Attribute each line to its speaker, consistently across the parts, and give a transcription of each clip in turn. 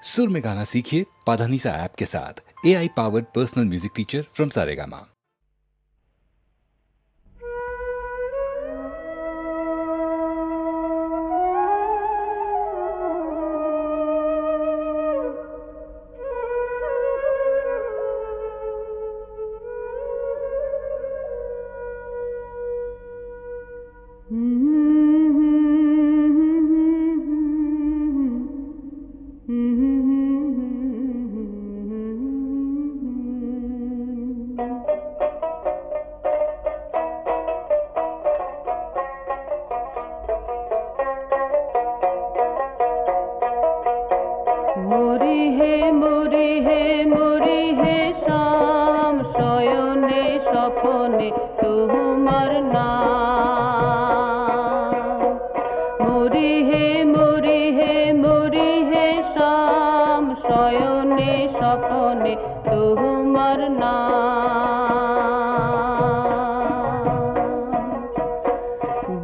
Speaker 1: सुर में गाना सीखिए पाधानीसा ऐप के साथ। AI powered personal music teacher from Saregama.
Speaker 2: शाम शयने सपने तुम्हार नाम। मोरी हे शाम शयने सपने तुम्हार नाम।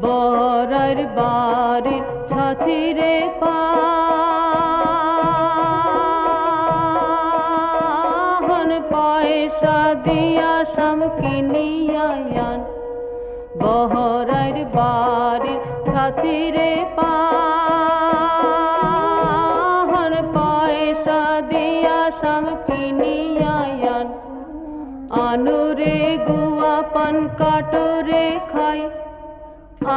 Speaker 2: बरार बाড়ির ছাতিরে পয়সা দিয়া শাম কিনিয়া আন। বহরার বাড়ির খাতিরে পান পয়সা দিয়া শাম কিনিয়া আন। আনুরে গুয়া পান কাটরে খাই,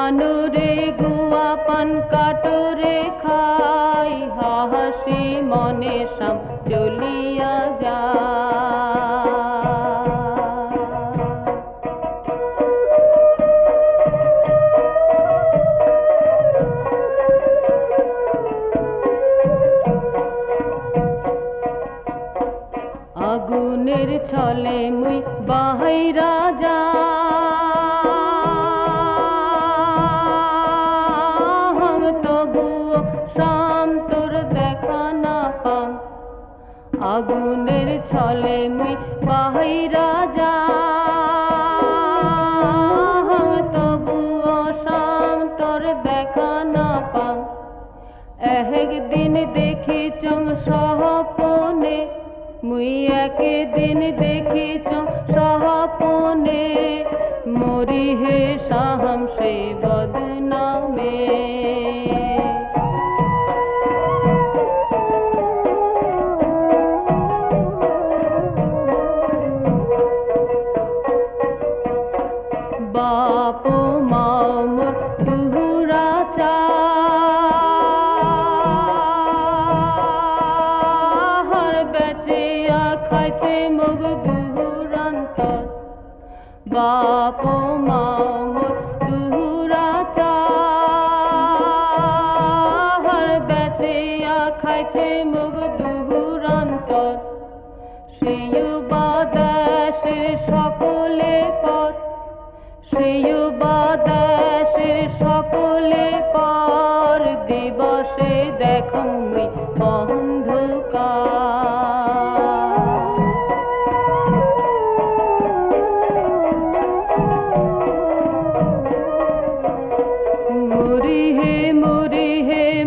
Speaker 2: আনুরে গুয়া পান কাটরে খাই। হাসি মনে শাম চলিয়া যায়। আগুনের ছলে মুই বাহিরা যাম, তবুও শাম তোর দেখা না পাম। আগুনের ছলে মুই বাহিরা যাম, তবুও শাম তোর দেখা না পাম। একদিন দেখিছ স্বপনে, মুই একদিন দেখিছ স্বপনে। মরি হে শাম সে বদনামে। বাপ মা মোর দুরাচার, বেচিয়া খাইছে মুগ দুরান্তর। বাপ মা মোর দুরাচার, বেচিয়া খাইছে মুগ দুরান্তর। সেই বাদেশের সকলে পথ, সেই বাদেশের সকলে পর। দিবসে দেখো মুই অন্ধকার।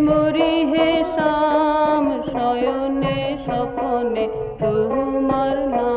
Speaker 2: মরি হে শাম শয়নে স্বপনে তোমার নাম।